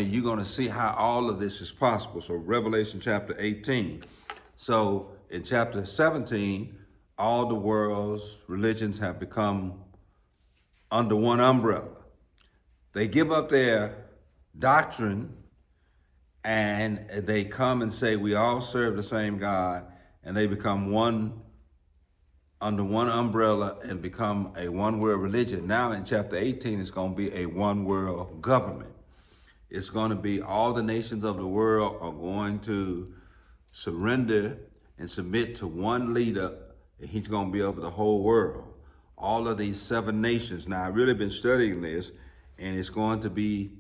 You're going to see how all of this is possible. So Revelation chapter 18. So in chapter 17, all the world's religions have become under one umbrella. They give up their doctrine and they come and say we all serve the same God, and they become one under one umbrella and become a one world religion. Now in chapter 18, it's going to be a one world government. It's going to be all the nations of the world are going to surrender and submit to one leader, and he's going to be over the whole world. All of these seven nations. Now, I've really been studying this, and it's going to be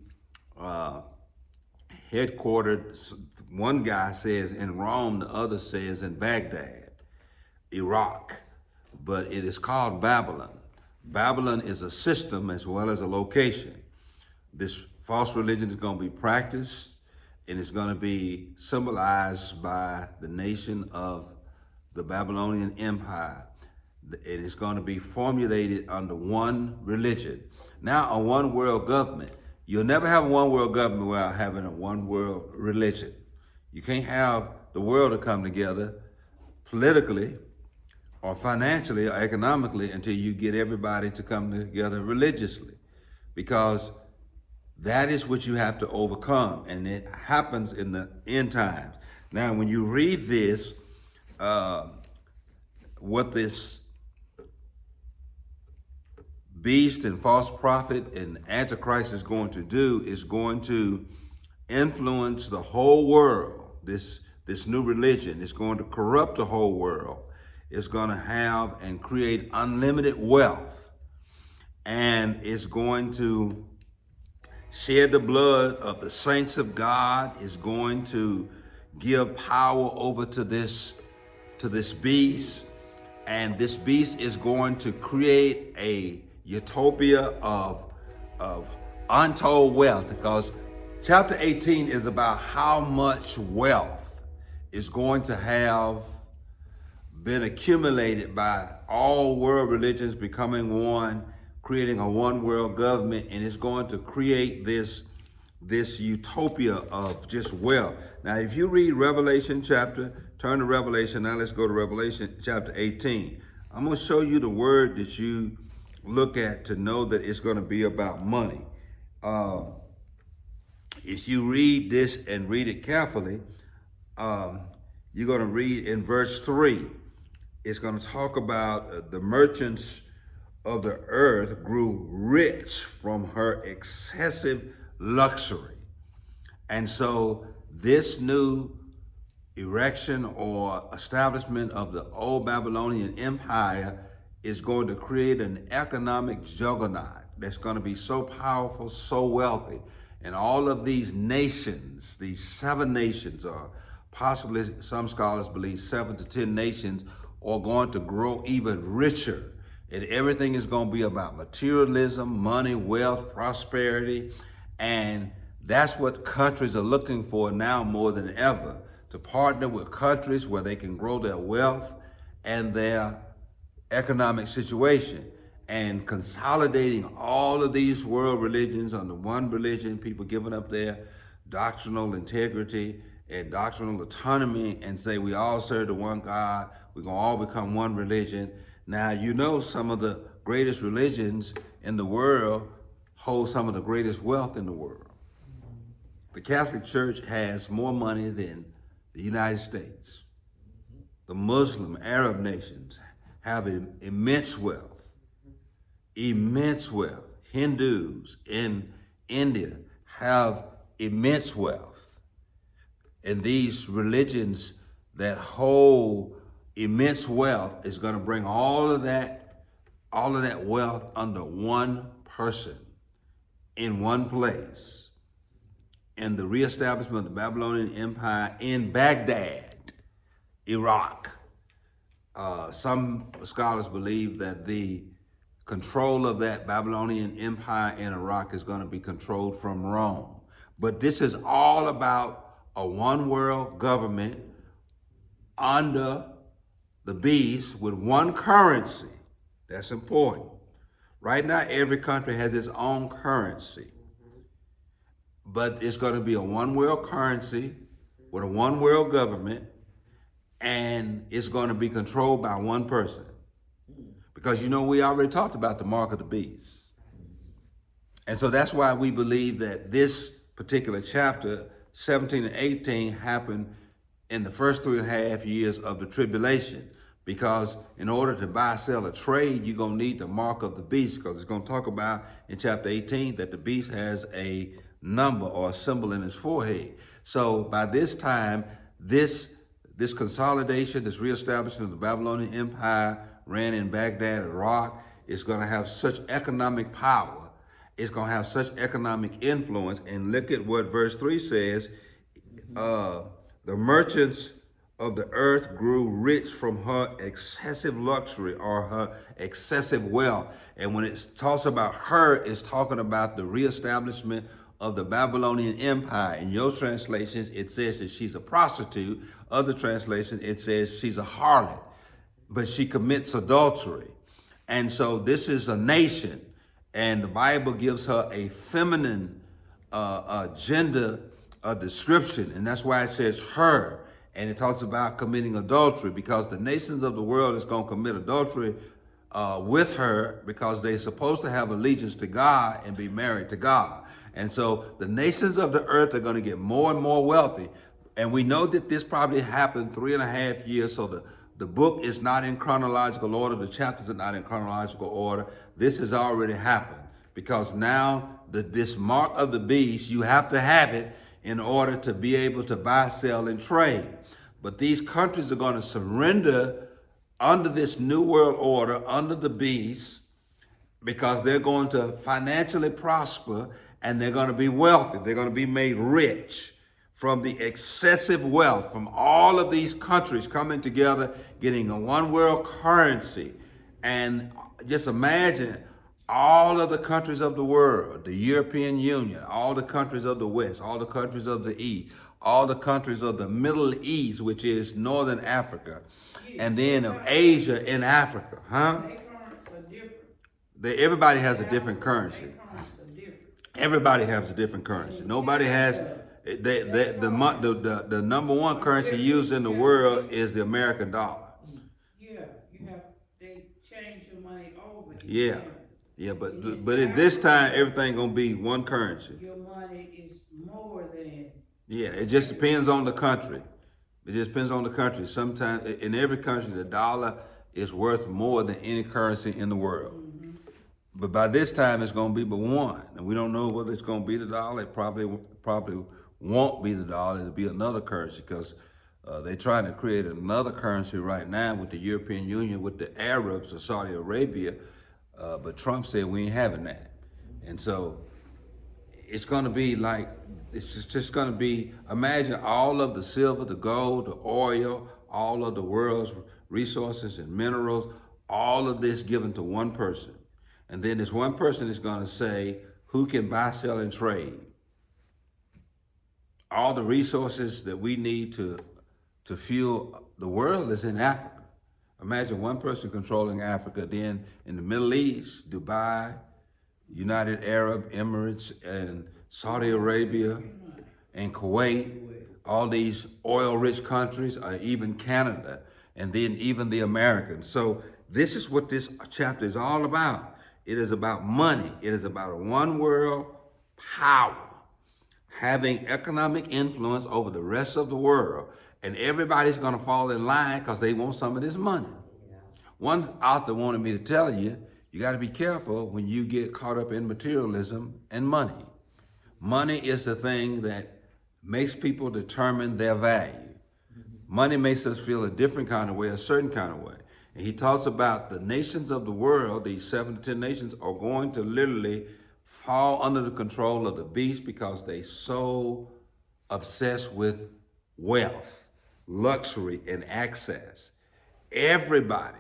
headquartered, one guy says in Rome, the other says in Baghdad, Iraq, but it is called Babylon. Babylon is a system as well as a location. This false religion is going to be practiced, and it's going to be symbolized by the nation of the Babylonian Empire. It is going to be formulated under one religion. Now, a one world government. You'll never have a one world government without having a one world religion. You can't have the world to come together politically or financially or economically until you get everybody to come together religiously, because that is what you have to overcome, and it happens in the end times. Now, when you read this, what this beast and false prophet and antichrist is going to do is going to influence the whole world. This new religion is going to corrupt the whole world. It's going to have and create unlimited wealth, and it's going to shed the blood of the saints of God. Is going to give power over to this beast, and this beast is going to create a utopia of untold wealth, because chapter 18 is about how much wealth is going to have been accumulated by all world religions becoming one, creating a one world government, and it's going to create this utopia of just wealth. Now, if you read Revelation turn to Revelation. Now let's go to Revelation chapter 18. I'm going to show you the word that you look at to know that it's going to be about money. If you read this and read it carefully, you're going to read in verse 3. It's going to talk about the merchants of the earth grew rich from her excessive luxury. And so this new erection or establishment of the old Babylonian Empire is going to create an economic juggernaut that's going to be so powerful, so wealthy. And all of these nations, these seven nations, or possibly some scholars believe 7 to 10 nations, are going to grow even richer. And everything is going to be about materialism, money, wealth, prosperity. And that's what countries are looking for now more than ever, to partner with countries where they can grow their wealth and their economic situation. And consolidating all of these world religions under one religion, people giving up their doctrinal integrity and doctrinal autonomy and say we all serve the one God, we're going to all become one religion. Now, you know, some of the greatest religions in the world hold some of the greatest wealth in the world. The Catholic Church has more money than the United States. The Muslim, Arab nations have immense wealth. Immense wealth. Hindus in India have immense wealth. And these religions that hold immense wealth is going to bring all of that wealth under one person in one place. And the reestablishment of the Babylonian Empire in Baghdad, Iraq. Some scholars believe that the control of that Babylonian Empire in Iraq is going to be controlled from Rome. But this is all about a one world government under the beast with one currency. That's important. Right now, every country has its own currency. but it's going to be a one world currency with a one world government, and it's going to be controlled by one person. Because we already talked about the mark of the beast. And so that's why we believe that this particular chapter, 17 and 18, happened in the first 3.5 years of the tribulation. Because in order to buy, sell, or trade, you're going to need the mark of the beast. Because it's going to talk about in chapter 18 that the beast has a number or a symbol in his forehead. So by this time, this consolidation, this reestablishment of the Babylonian Empire ran in Baghdad, Iraq, is going to have such economic power. It's going to have such economic influence. And look at what verse 3 says. The merchants of the earth grew rich from her excessive luxury or her excessive wealth. And when it talks about her, it's talking about the reestablishment of the Babylonian Empire. In your translations, it says that she's a prostitute. Other translations, it says she's a harlot, but she commits adultery. And so this is a nation, and the Bible gives her a feminine gender description, and that's why it says her. And it talks about committing adultery, because the nations of the world is going to commit adultery with her, because they're supposed to have allegiance to God and be married to God. And so the nations of the earth are going to get more and more wealthy. And we know that this probably happened 3.5 years. So the book is not in chronological order. The chapters are not in chronological order. This has already happened, because now this mark of the beast, you have to have it in order to be able to buy, sell, and trade. But these countries are going to surrender under this new world order, under the beast, because they're going to financially prosper and they're going to be wealthy. They're going to be made rich from the excessive wealth from all of these countries coming together, getting a one world currency. And just imagine all of the countries of the world, the European Union, all the countries of the West, all the countries of the East, all the countries of the Middle East, which is Northern Africa, and then of Asia and Africa, huh? Everybody has a different currency. Everybody has a different currency. Nobody has. The number one currency used in the world is the American dollar. Yeah, they change your money over. Yeah. Yeah, but at this time, everything gonna be one currency. Your money is more than. Yeah, it just depends on the country. It just depends on the country. Sometimes in every country, the dollar is worth more than any currency in the world. Mm-hmm. But by this time, it's gonna be but one, and we don't know whether it's gonna be the dollar. It probably won't be the dollar. It'll be another currency, because they're trying to create another currency right now with the European Union, with the Arabs or Saudi Arabia. But Trump said we ain't having that. And so it's going to be like, it's just going to be, imagine all of the silver, the gold, the oil, all of the world's resources and minerals, all of this given to one person. And then this one person is going to say, who can buy, sell, and trade? All the resources that we need to fuel the world is in Africa. Imagine one person controlling Africa. Then in the Middle East, Dubai, United Arab Emirates, and Saudi Arabia, and Kuwait, all these oil-rich countries, even Canada, and then even the Americans. So this is what this chapter is all about. It is about money. It is about a one world power having economic influence over the rest of the world. And everybody's going to fall in line because they want some of this money. Yeah. One author wanted me to tell you, you got to be careful when you get caught up in materialism and money. Money is the thing that makes people determine their value. Mm-hmm. Money makes us feel a different kind of way, a certain kind of way. And he talks about the nations of the world, these 7 to 10 nations, are going to literally fall under the control of the beast because they so obsessed with wealth, luxury, and access. Everybody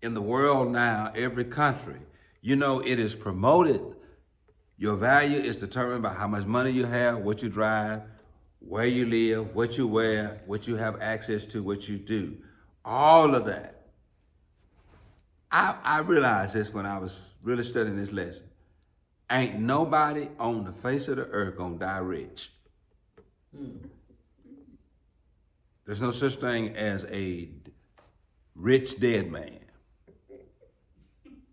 in the world now, every country, it is promoted. Your value is determined by how much money you have, what you drive, where you live, what you wear, what you have access to, what you do. All of that. I realized this when I was really studying this lesson. Ain't nobody on the face of the earth gonna die rich. There's no such thing as a rich dead man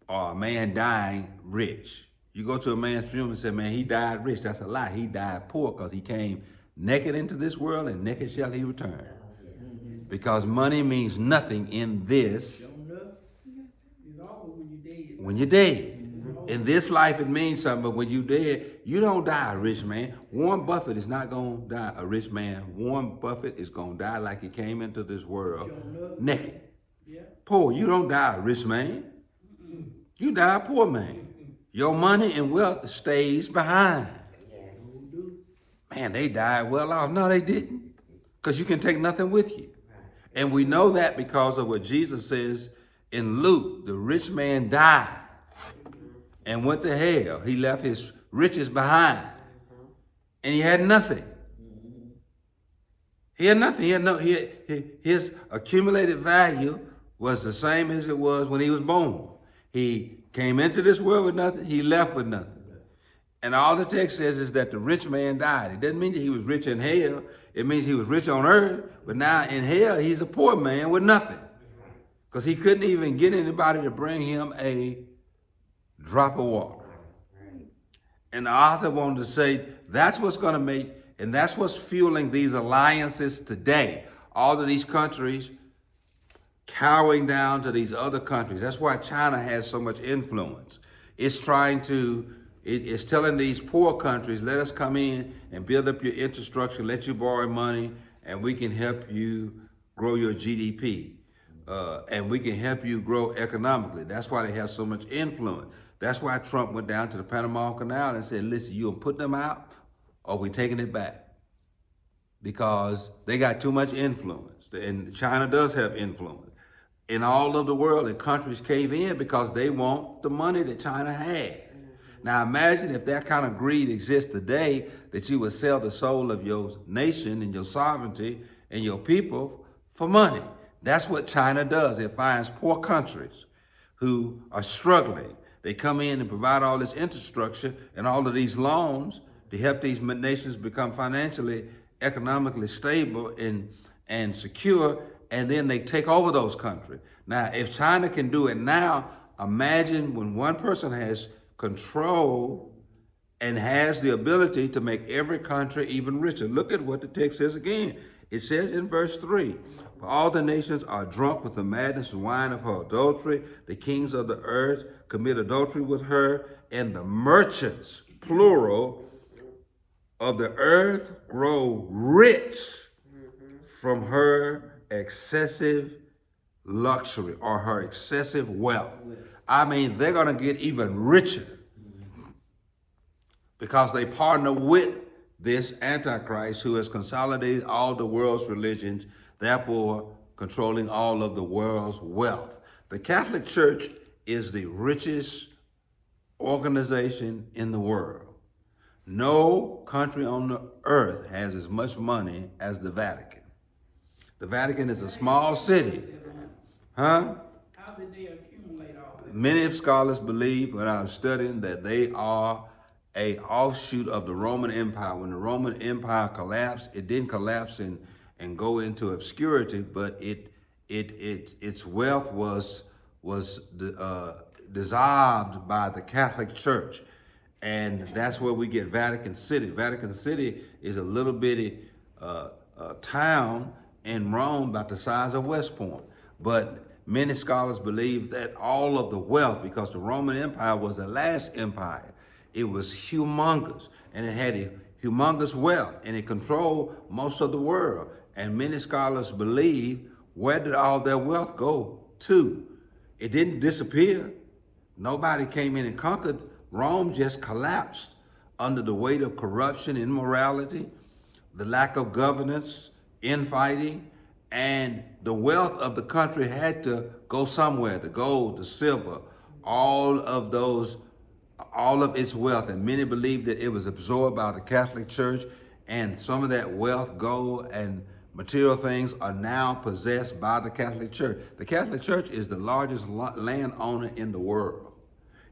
or a man dying rich. You go to a man's funeral and say, man, he died rich. That's a lie. He died poor because he came naked into this world and naked shall he return. Because money means nothing in this. It's all when you're dead. When you're dead. In this life, it means something, but when you're dead, you don't die a rich man. Warren Buffett is not going to die a rich man. Warren Buffett is going to die like he came into this world naked. Yeah. Poor. You don't die a rich man. You die a poor man. Your money and wealth stays behind. Man, they died well off. No, they didn't. Because you can take nothing with you. And we know that because of what Jesus says in Luke. The rich man died and went to hell. He left his riches behind. And he had nothing. He had nothing. His accumulated value was the same as it was when he was born. He came into this world with nothing. He left with nothing. And all the text says is that the rich man died. It doesn't mean that he was rich in hell. It means he was rich on earth. But now in hell, he's a poor man with nothing. Because he couldn't even get anybody to bring him a drop of water. And the author wanted to say that's what's going to make, and that's what's fueling these alliances today. All of these countries cowering down to these other countries. That's why China has so much influence. It's trying to, it's telling these poor countries, let us come in and build up your infrastructure, let you borrow money, and we can help you grow your GDP. And we can help you grow economically. That's why they have so much influence. That's why Trump went down to the Panama Canal and said, listen, you gonna put them out or we taking it back. Because they got too much influence. And China does have influence. In all of the world, the countries cave in because they want the money that China had. Now imagine if that kind of greed exists today, that you would sell the soul of your nation and your sovereignty and your people for money. That's what China does. It finds poor countries who are struggling. They come in and provide all this infrastructure and all of these loans to help these nations become financially, economically stable and secure, and then they take over those countries. Now, if China can do it now, imagine when one person has control and has the ability to make every country even richer. Look at what the text says again. It says in verse 3, for all the nations are drunk with the madness and wine of her adultery. The kings of the earth commit adultery with her, and the merchants, plural, of the earth grow rich from her excessive luxury or her excessive wealth. I mean, they're going to get even richer because they partner with this Antichrist who has consolidated all the world's religions, therefore controlling all of the world's wealth. The Catholic Church is the richest organization in the world. No country on the earth has as much money as the Vatican. The Vatican is a small city. Huh? How did they accumulate all that? Many scholars believe, when I was studying, that they are an offshoot of the Roman Empire. When the Roman Empire collapsed, it didn't collapse and go into obscurity, but its wealth was dissolved by the Catholic Church. And that's where we get Vatican City. Vatican City is a little bitty town in Rome about the size of West Point. But many scholars believe that all of the wealth, because the Roman Empire was the last empire, it was humongous, and it had a humongous wealth, and it controlled most of the world. And many scholars believe, where did all their wealth go to? It didn't disappear. Nobody came in and conquered. Rome just collapsed under the weight of corruption, immorality, the lack of governance, infighting, and the wealth of the country had to go somewhere. The gold, the silver, all of its wealth. And many believe that it was absorbed by the Catholic Church, and some of that wealth, gold, and material things are now possessed by the Catholic Church. The Catholic Church is the largest landowner in the world.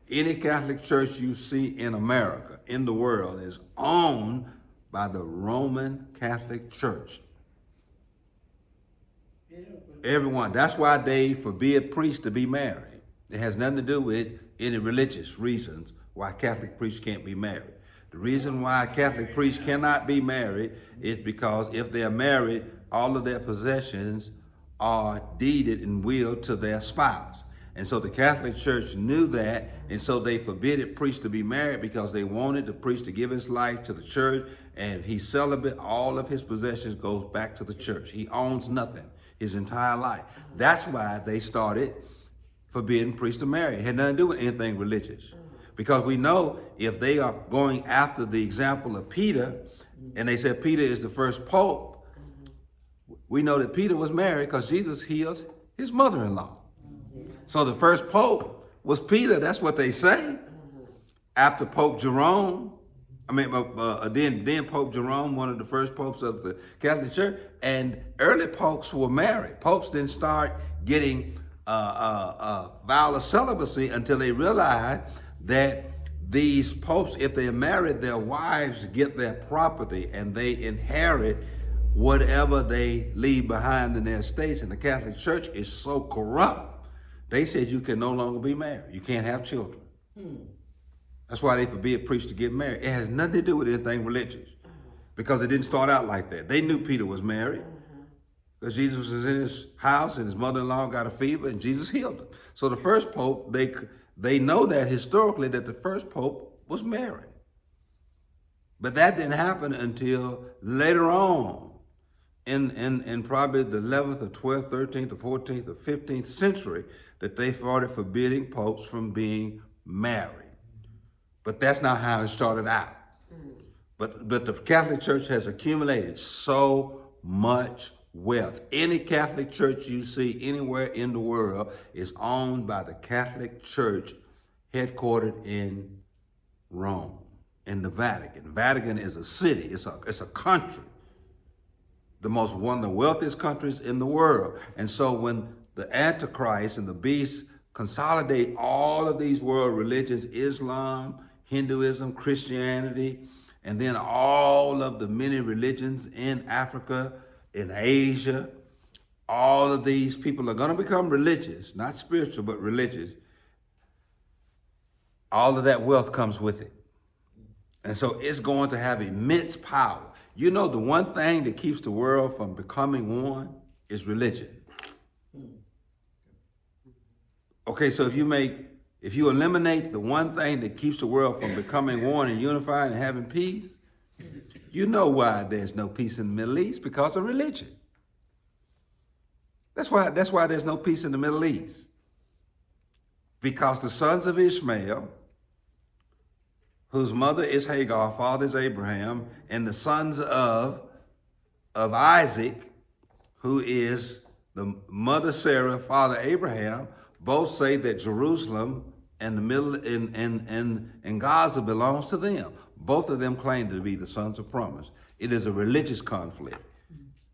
Any Catholic church you see in America, in the world, is owned by the Roman Catholic Church. Everyone. That's why they forbid priests to be married. It has nothing to do with any religious reasons why Catholic priests can't be married. The reason why Catholic priests cannot be married is because if they're married, all of their possessions are deeded and willed to their spouse. And so the Catholic Church knew that, and so they forbid priests to be married because they wanted the priest to give his life to the church, and if he's celibate, all of his possessions goes back to the church. He owns nothing his entire life. That's why they started forbidding priests to marry. It had nothing to do with anything religious. Because we know if they are going after the example of Peter, and they said Peter is the first pope, we know that Peter was married because Jesus healed his mother-in-law. So the first pope was Peter. That's what they say. After Pope Jerome, then Pope Jerome, one of the first popes of the Catholic Church, and early popes were married. Popes didn't start getting vow of celibacy until they realized that these popes, if they're married, their wives get their property and they inherit whatever they leave behind in their estates. And the Catholic Church is so corrupt, they said you can no longer be married. You can't have children. That's why they forbid priests to get married. It has nothing to do with anything religious, because it didn't start out like that. They knew Peter was married because Jesus was in his house and his mother-in-law got a fever and Jesus healed him. So the first pope, they know that historically that the first pope was married. But that didn't happen until later on in probably the 11th or 12th, 13th or 14th or 15th century that they started forbidding popes from being married. But that's not how it started out. But the Catholic Church has accumulated so much wealth. Any Catholic church you see anywhere in the world is owned by the Catholic Church headquartered in Rome, in the Vatican. The Vatican is a city, it's a country. One of the wealthiest countries in the world. And so when the Antichrist and the beast consolidate all of these world religions, Islam, Hinduism, Christianity, and then all of the many religions in Africa, in Asia, all of these people are going to become religious, not spiritual, but religious. All of that wealth comes with it. And so it's going to have immense power. You know, the one thing that keeps the world from becoming one is religion. Okay, so if you eliminate the one thing that keeps the world from becoming one and unified and having peace, you know why there's no peace in the Middle East, because of religion. That's why there's no peace in the Middle East. Because the sons of Ishmael, whose mother is Hagar, father is Abraham, and the sons of Isaac, who is the mother Sarah, father Abraham, both say that Jerusalem and the middle and Gaza belongs to them. Both of them claim to be the sons of promise. It is a religious conflict.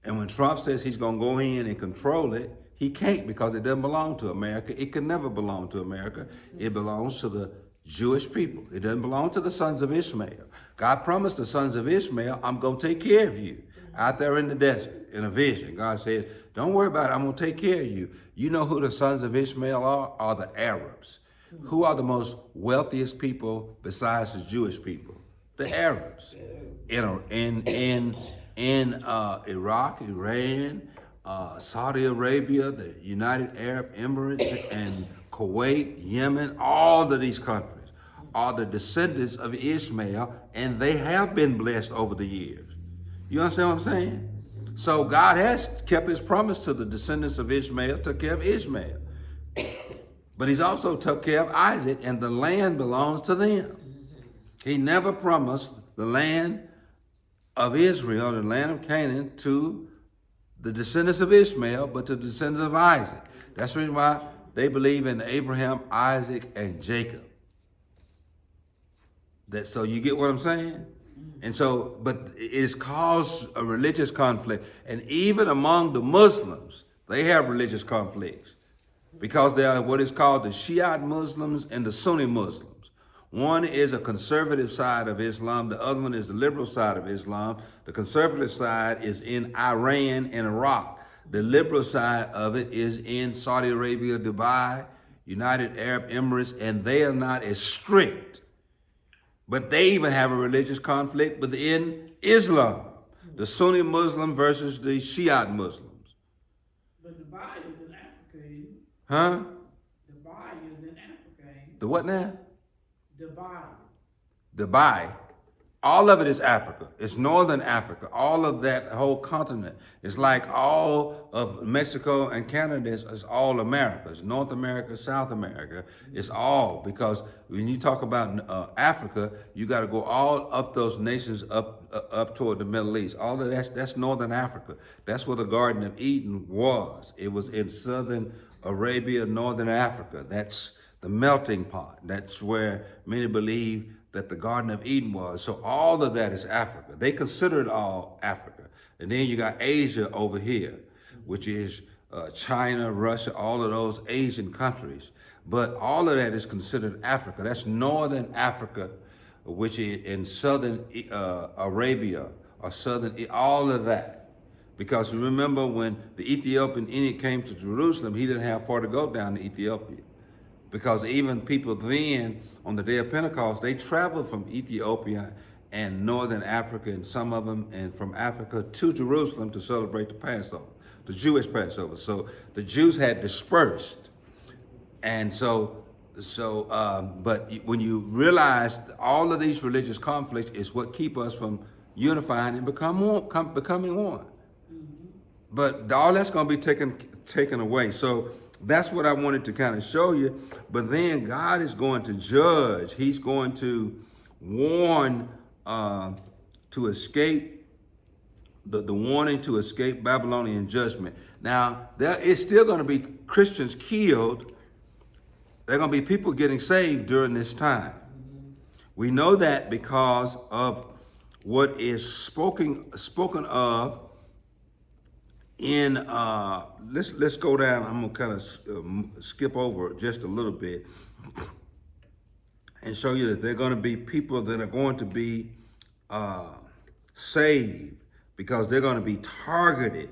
And when Trump says he's going to go in and control it, he can't, because it doesn't belong to America. It can never belong to America. It belongs to the Jewish people. It doesn't belong to the sons of Ishmael. God promised the sons of Ishmael, I'm going to take care of you out there in the desert in a vision. God says, don't worry about it. I'm going to take care of you. You know who the sons of Ishmael are the Arabs. Who are the most wealthiest people besides the Jewish people? The Arabs. In Iraq, Iran, Saudi Arabia, the United Arab Emirates, and Kuwait, Yemen, all of these countries are the descendants of Ishmael, and they have been blessed over the years. You understand what I'm saying? So God has kept his promise to the descendants of Ishmael, took care of Ishmael. But he's also took care of Isaac, and the land belongs to them. He never promised the land of Israel, the land of Canaan, to the descendants of Ishmael, but to the descendants of Isaac. That's the reason why they believe in Abraham, Isaac, and Jacob. So you get what I'm saying? And so, but it has caused a religious conflict. And even among the Muslims, they have religious conflicts. because they are what is called the Shiite Muslims and the Sunni Muslims. One is a conservative side of Islam. The other one is the liberal side of Islam. The conservative side is in Iran and Iraq. The liberal side of it is in Saudi Arabia, Dubai, United Arab Emirates, and they are not as strict. But they even have a religious conflict within Islam. The Sunni Muslim versus the Shiite Muslims. But Dubai is in Africa, ain't it? Huh? Dubai is in Africa, ain't it? The what now? Dubai. Dubai. All of it is Africa. It's northern Africa. All of that whole continent. It's like all of Mexico and Canada is all America. It's North America, South America. It's all, because when you talk about Africa, you got to go all up those nations up toward the Middle East. All of that's northern Africa. That's where the Garden of Eden was. It was in southern Arabia, northern Africa. That's the melting pot. That's where many believe that the Garden of Eden was. So all of that is Africa. They consider it all Africa. And then you got Asia over here, which is China, Russia, all of those Asian countries. But all of that is considered Africa. That's northern Africa, which is in southern Arabia, or southern, all of that. Because remember, when the Ethiopian eunuch came to Jerusalem, he didn't have far to go down to Ethiopia. Because even people then, on the day of Pentecost, they traveled from Ethiopia and northern Africa, and some of them, and from Africa to Jerusalem to celebrate the Passover, the Jewish Passover. So the Jews had dispersed. And but when you realize all of these religious conflicts is what keep us from unifying and becoming one. But all that's going to be taken away. So that's what I wanted to kind of show you. But then God is going to judge. He's going to warn to escape the warning to escape Babylonian judgment. Now, there is still going to be Christians killed. There are going to be people getting saved during this time. We know that because of what is spoken of in let's go down. I'm gonna kind of skip over just a little bit and show you that there are going to be people that are going to be saved, because they're going to be targeted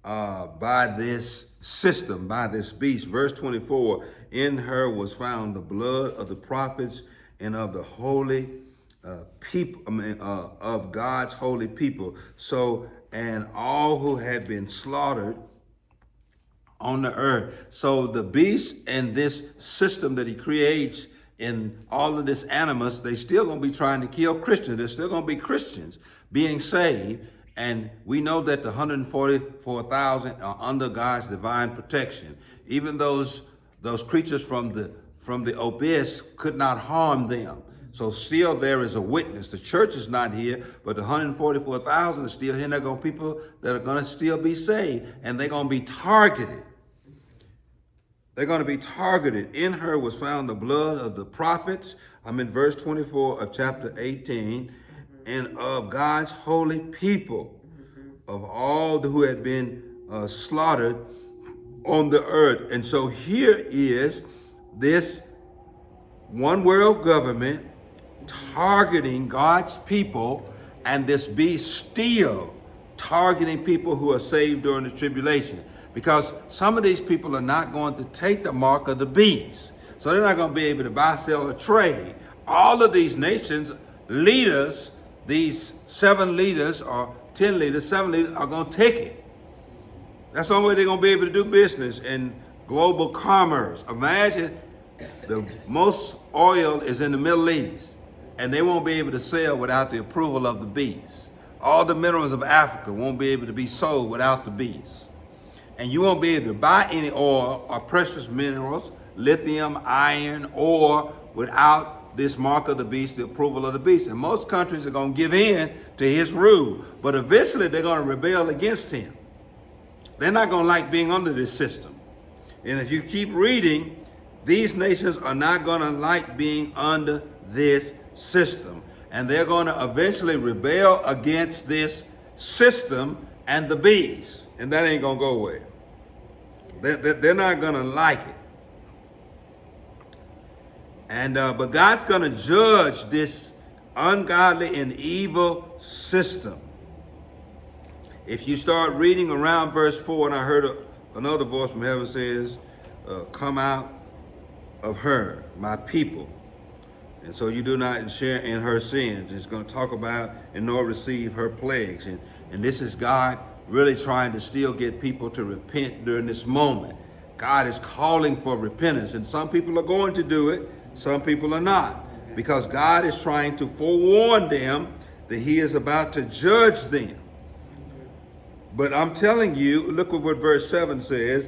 by this system, by this beast. Verse 24, in her was found the blood of the prophets and of the holy people, of God's holy people. So, and all who had been slaughtered on the earth. So the beast and this system that he creates in all of this animus, they still gonna be trying to kill Christians. There's still gonna be Christians being saved. And we know that the 144,000 are under God's divine protection. Even those creatures from the abyss could not harm them. So still there is a witness. The church is not here, but the 144,000 are still here. And they're going to be people that are going to still be saved, and they're going to be targeted. They're going to be targeted. In her was found the blood of the prophets. I'm in verse 24 of chapter 18. And of God's holy people, of all who had been slaughtered on the earth. And so here is this one world government targeting God's people, and this beast still targeting people who are saved during the tribulation. Because some of these people are not going to take the mark of the beast. So they're not going to be able to buy, sell, or trade. All of these nations, leaders, these 7 leaders or 10 leaders, 7 leaders are going to take it. That's the only way they're going to be able to do business in global commerce. Imagine the most oil is in the Middle East, and they won't be able to sell without the approval of the beast. All the minerals of Africa won't be able to be sold without the beast. And you won't be able to buy any oil or precious minerals, lithium, iron, ore, without this mark of the beast, the approval of the beast. And most countries are going to give in to his rule, but eventually they're going to rebel against him. They're not going to like being under this system. And if you keep reading, these nations are not going to like being under this system. And they're going to eventually rebel against this system and the beast. And that ain't going to go well. They're not going to like it. And but God's going to judge this ungodly and evil system. If you start reading around verse 4, and I heard another voice from heaven says, come out of her, my people. And so you do not share in her sins. It's going to talk about and nor receive her plagues. And this is God really trying to still get people to repent during this moment. God is calling for repentance. And some people are going to do it. Some people are not. Because God is trying to forewarn them that he is about to judge them. But I'm telling you, look at what verse 7 says,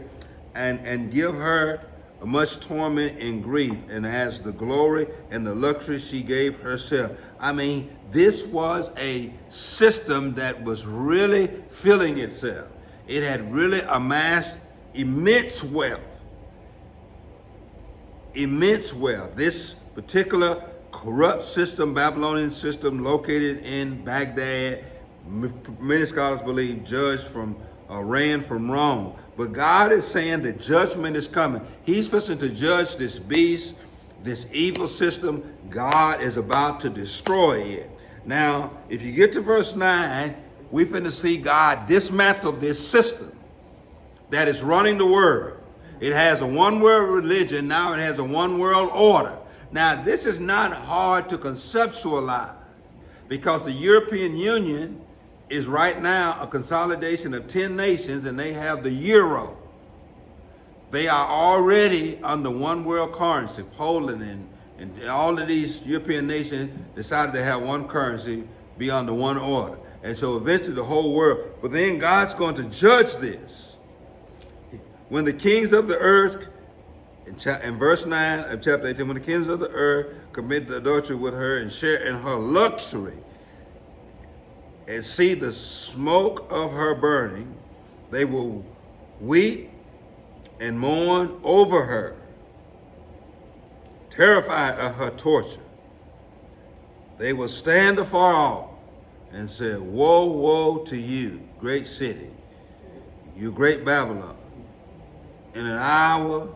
and give her much torment and grief, and as the glory and the luxury she gave herself. I mean, this was a system that was really filling itself. It had really amassed immense wealth. Immense wealth. This particular corrupt system, Babylonian system, located in Baghdad, many scholars believe judged from ran from Rome. But God is saying that judgment is coming. He's fixing to judge this beast, this evil system. God is about to destroy it. Now, if you get to verse 9, we're finna see God dismantle this system that is running the world. It has a one-world religion. Now it has a one-world order. Now, this is not hard to conceptualize because the European Union is right now a consolidation of 10 nations, and they have the euro. They are already under one world currency. Poland and all of these European nations decided to have one currency, be under one order. And so eventually the whole world, but then God's going to judge this. When the kings of the earth, in verse 9 of chapter 18, when the kings of the earth commit adultery with her and share in her luxury, and see the smoke of her burning, they will weep and mourn over her, terrified of her torture. They will stand afar off and say, woe, woe to you, great city, you great Babylon. In an hour,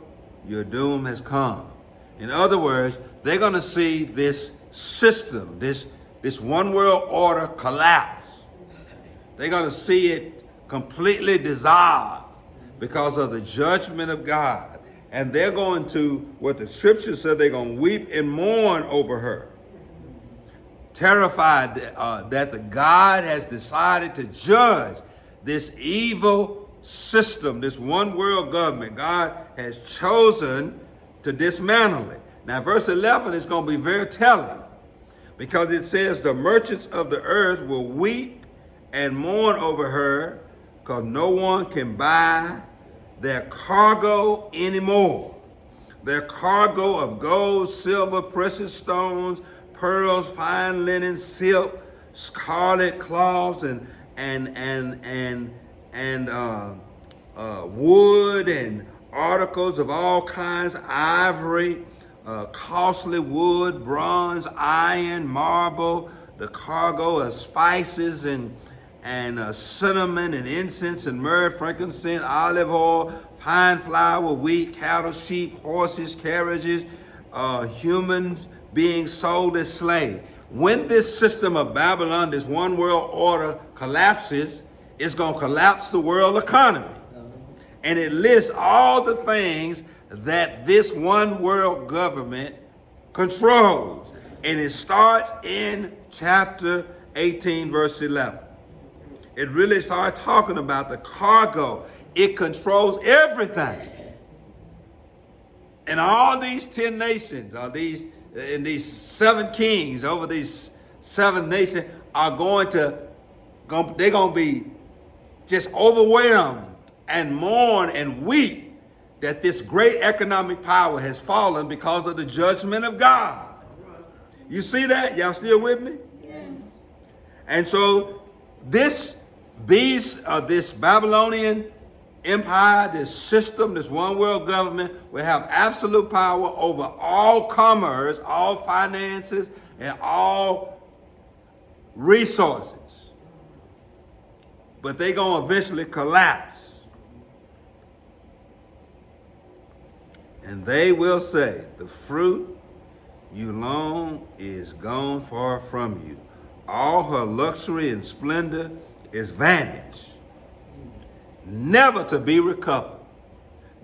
your doom has come. In other words, they're going to see this system, this one world order collapse. They're going to see it completely dissolve because of the judgment of God. And they're going to, what the scripture said, they're going to weep and mourn over her. Terrified that the God has decided to judge this evil system, this one world government. God has chosen to dismantle it. Now, verse 11 is going to be very telling because it says the merchants of the earth will weep and mourn over her because no one can buy their cargo anymore. Their cargo of gold, silver, precious stones, pearls, fine linen, silk, scarlet cloths, and wood and articles of all kinds, ivory, costly wood, bronze, iron, marble, the cargo of spices and cinnamon and incense and myrrh, frankincense, olive oil, fine flour, wheat, cattle, sheep, horses, carriages, humans being sold as slaves. When this system of Babylon, this one world order collapses, it's going to collapse the world economy. And it lists all the things that this one world government controls. And it starts in chapter 18, verse 11. It really starts talking about the cargo. It controls everything. And all these 10 nations, and these 7 kings over these 7 nations are they're going to be just overwhelmed and mourn and weep that this great economic power has fallen because of the judgment of God. You see that? Y'all still with me? Yes. And so this beast of this Babylonian empire, this system, this one world government will have absolute power over all commerce, all finances, and all resources. But they're going to eventually collapse. And they will say, the fruit you long is gone far from you. All her luxury and splendor is vanished, never to be recovered.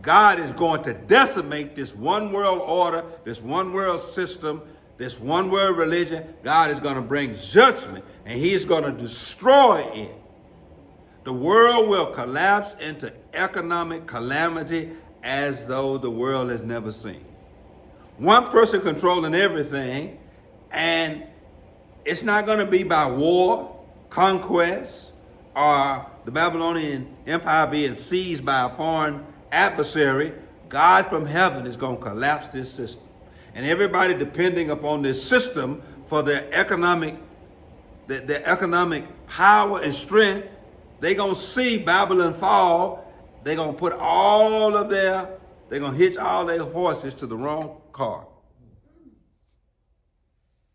God is going to decimate this one world order, this one world system, this one world religion. God is going to bring judgment and he's going to destroy it. The world will collapse into economic calamity as though the world has never seen. One person controlling everything, and it's not going to be by war, conquest, or the Babylonian Empire being seized by a foreign adversary. God from heaven is going to collapse this system. And everybody depending upon this system for their economic power and strength, they're going to see Babylon fall. They're going to they're going to hitch all their horses to the wrong cart.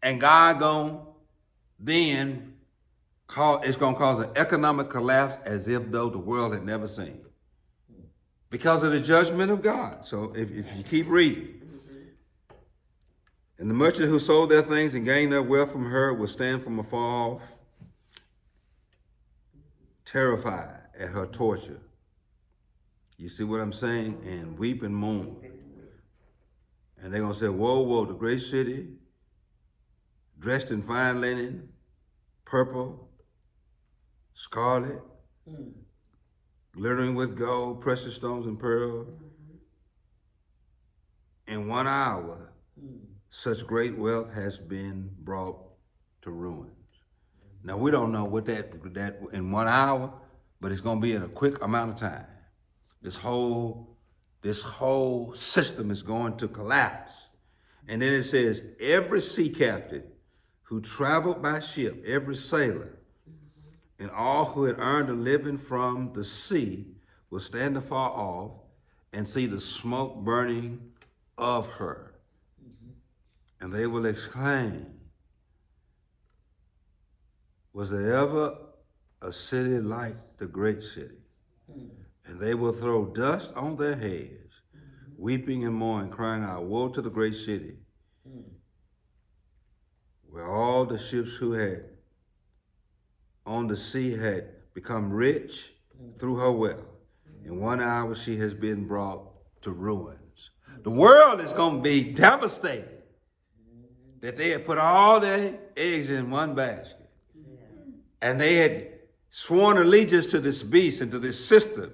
And God it's going to cause an economic collapse as if though the world had never seen. Because of the judgment of God. So if you keep reading. And the merchant who sold their things and gained their wealth from her will stand from afar off, terrified at her torture. You see what I'm saying? And weep and mourn. And they're going to say, woe, woe, the great city, dressed in fine linen, purple, scarlet, glittering with gold, precious stones and pearls. In 1 hour, such great wealth has been brought to ruins. Now, we don't know what that in 1 hour, but it's going to be in a quick amount of time. This whole system is going to collapse. And then it says, every sea captain who traveled by ship, every sailor, and all who had earned a living from the sea will stand afar off and see the smoke burning of her. And they will exclaim, was there ever a city like the great city? And they will throw dust on their heads, weeping and mourning, crying out, woe to the great city, where all the ships who had on the sea had become rich through her wealth. In 1 hour she has been brought to ruins. The world is going to be devastated that they had put all their eggs in one basket. And they had sworn allegiance to this beast and to this system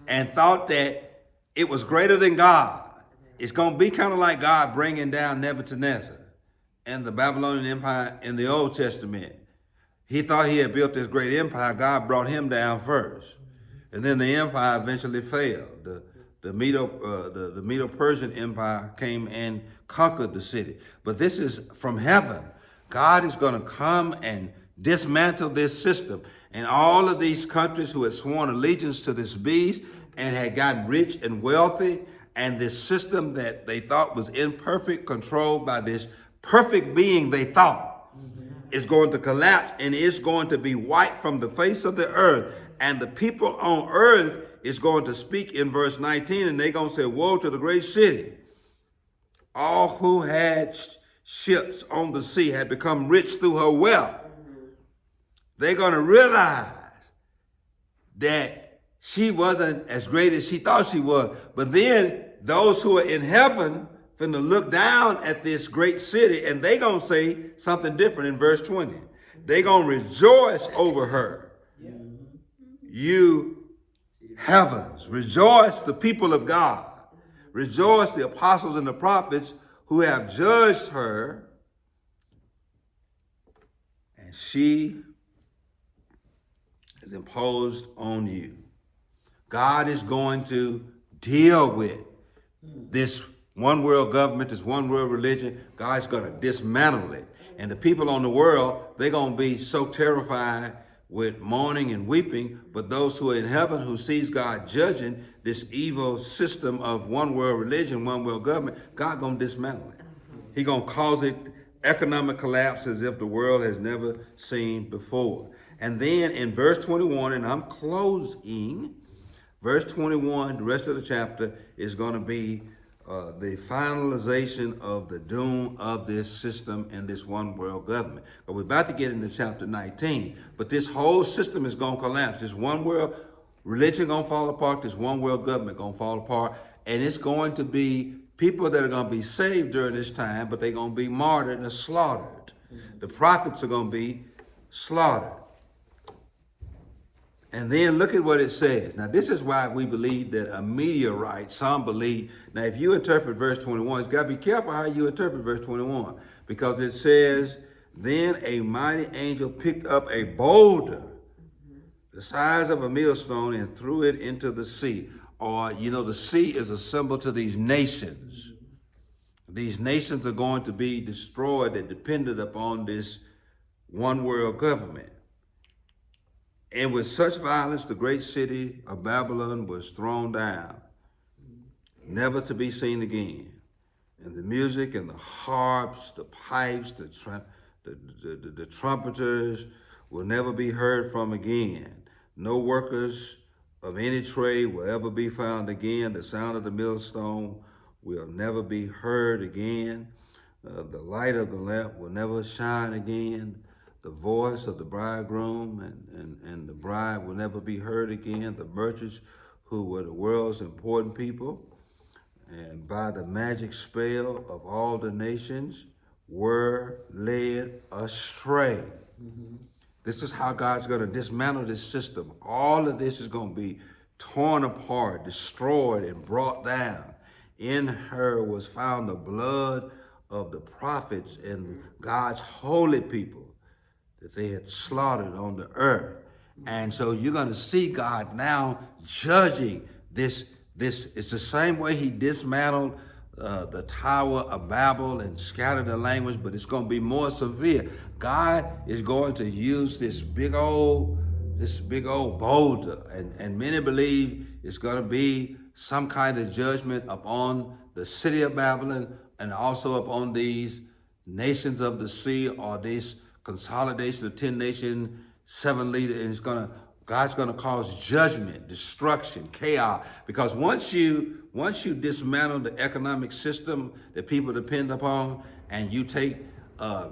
and thought that it was greater than God. It's going to be kind of like God bringing down Nebuchadnezzar and the Babylonian Empire in the Old Testament. He thought he had built this great empire. God brought him down first. And then the empire eventually failed. The Medo-Persian Empire came and conquered the city. But this is from heaven. God is going to come and dismantle this system. And all of these countries who had sworn allegiance to this beast and had gotten rich and wealthy, and this system that they thought was in perfect control by this perfect being they thought is going to collapse, and it's going to be wiped from the face of the earth. And the people on earth is going to speak in verse 19, and they're going to say, woe to the great city. All who had ships on the sea had become rich through her wealth. They're going to realize that she wasn't as great as she thought she was. But then those who are in heaven finna look down at this great city, and they gonna say something different in verse 20. They gonna rejoice over her. You heavens, rejoice the people of God. Rejoice the apostles and the prophets who have judged her. And she is imposed on you. God is going to deal with this one world government, this one world religion. God's going to dismantle it. And the people on the world, they're going to be so terrified with mourning and weeping. But those who are in heaven, who sees God judging this evil system of one world religion, one world government, God going to dismantle it. He's going to cause it economic collapse as if the world has never seen before. And then in verse 21, and I'm closing, verse 21, the rest of the chapter is going to be the finalization of the doom of this system and this one world government. But we're about to get into chapter 19, but this whole system is going to collapse. This one world religion going to fall apart. This one world government going to fall apart. And it's going to be people that are going to be saved during this time, but they're going to be martyred and slaughtered. The prophets are going to be slaughtered. And then look at what it says. Now, this is why we believe that a meteorite, some believe. Now, if you interpret verse 21, you've got to be careful how you interpret verse 21, because it says, then a mighty angel picked up a boulder the size of a millstone and threw it into the sea. Or, the sea is a symbol to these nations. These nations are going to be destroyed and dependent upon this one world government. And with such violence, the great city of Babylon was thrown down, never to be seen again. And the music and the harps, the pipes, the trumpeters will never be heard from again. No workers of any trade will ever be found again. The sound of the millstone will never be heard again. The light of the lamp will never shine again. The voice of the bridegroom and the bride will never be heard again. The merchants who were the world's important people, and by the magic spell of all the nations, were led astray. This is how God's going to dismantle this system. All of this is going to be torn apart, destroyed, and brought down. In her was found the blood of the prophets and God's holy people that they had slaughtered on the earth. And so you're going to see God now judging this. It's the same way he dismantled the Tower of Babel and scattered the language, but it's going to be more severe. God is going to use this big old boulder, and many believe it's going to be some kind of judgment upon the city of Babylon and also upon these nations of the sea, or this consolidation of 10 nations, 7 leaders, and God's gonna cause judgment, destruction, chaos. Because once you dismantle the economic system that people depend upon, and you take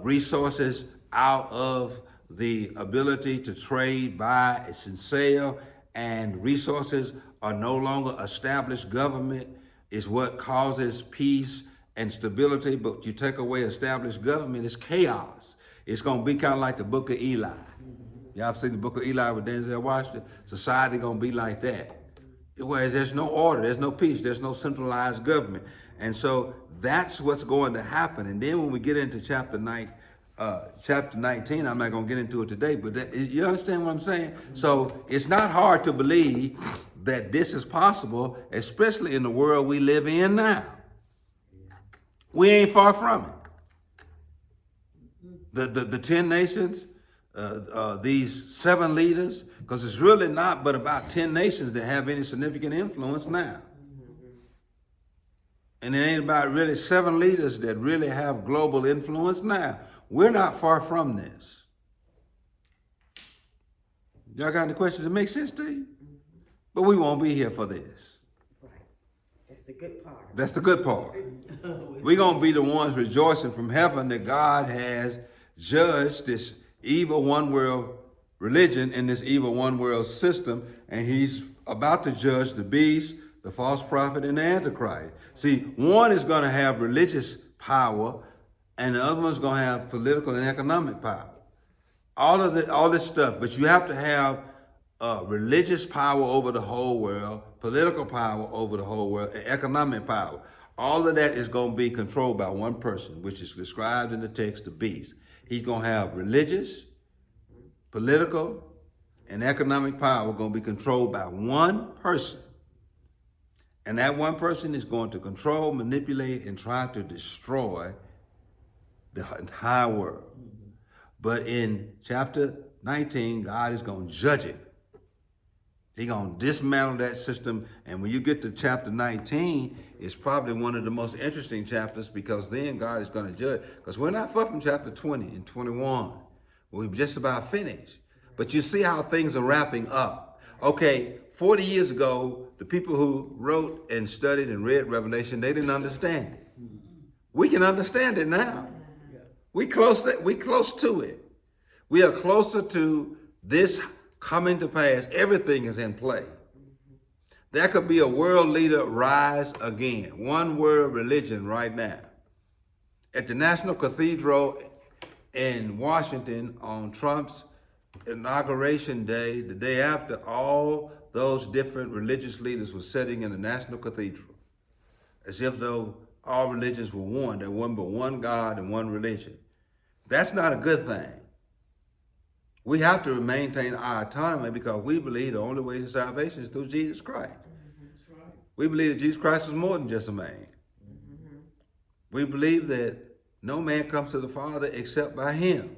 resources out of the ability to trade, buy, and sell, and resources are no longer established government, is what causes peace and stability. But you take away established government, it's chaos. It's going to be kind of like the Book of Eli. Y'all seen the Book of Eli with Denzel Washington? Society going to be like that. Whereas there's no order, there's no peace, there's no centralized government. And so that's what's going to happen. And then when we get into chapter 19, I'm not going to get into it today, but you understand what I'm saying? So it's not hard to believe that this is possible, especially in the world we live in now. We ain't far from it. The 10 nations, these 7 leaders, because it's really not but about 10 nations that have any significant influence now. And it ain't about really 7 leaders that really have global influence now. We're not far from this. Y'all got any questions that make sense to you? But we won't be here for this. Right. That's the good part. That's the good part. We're going to be the ones rejoicing from heaven that God has judged this evil one world religion and this evil one world system, and he's about to judge the beast, the false prophet, and the Antichrist. See, one is going to have religious power, and the other one's going to have political and economic power. All this stuff, but you have to have religious power over the whole world, political power over the whole world, and economic power. All of that is going to be controlled by one person, which is described in the text, the beast. He's going to have religious, political, and economic power going to be controlled by one person. And that one person is going to control, manipulate, and try to destroy the entire world. But in chapter 19, God is going to judge it. He's going to dismantle that system. And when you get to chapter 19, it's probably one of the most interesting chapters, because then God is going to judge. Because we're not far from chapter 20 and 21. We're just about finished. But you see how things are wrapping up. Okay, 40 years ago, the people who wrote and studied and read Revelation, they didn't understand it. We can understand it now. We close to it. We are closer to this coming to pass. Everything is in play. There could be a world leader rise again. One world religion right now. At the National Cathedral in Washington on Trump's inauguration day, the day after, all those different religious leaders were sitting in the National Cathedral as if though all religions were one. There wasn't but one God and one religion. That's not a good thing. We have to maintain our autonomy because we believe the only way to salvation is through Jesus Christ. That's right. We believe that Jesus Christ is more than just a man. We believe that no man comes to the Father except by him.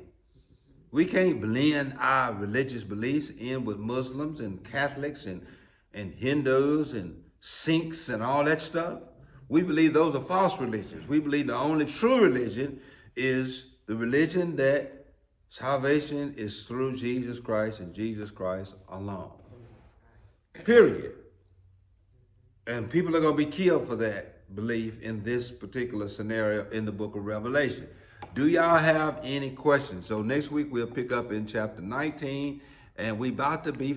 We can't blend our religious beliefs in with Muslims and Catholics and Hindus and Sikhs and all that stuff. We believe those are false religions. We believe the only true religion is the religion that salvation is through Jesus Christ and Jesus Christ alone. Period. And people are going to be killed for that belief in this particular scenario in the book of Revelation. Do y'all have any questions? So next week we'll pick up in chapter 19, and we about to be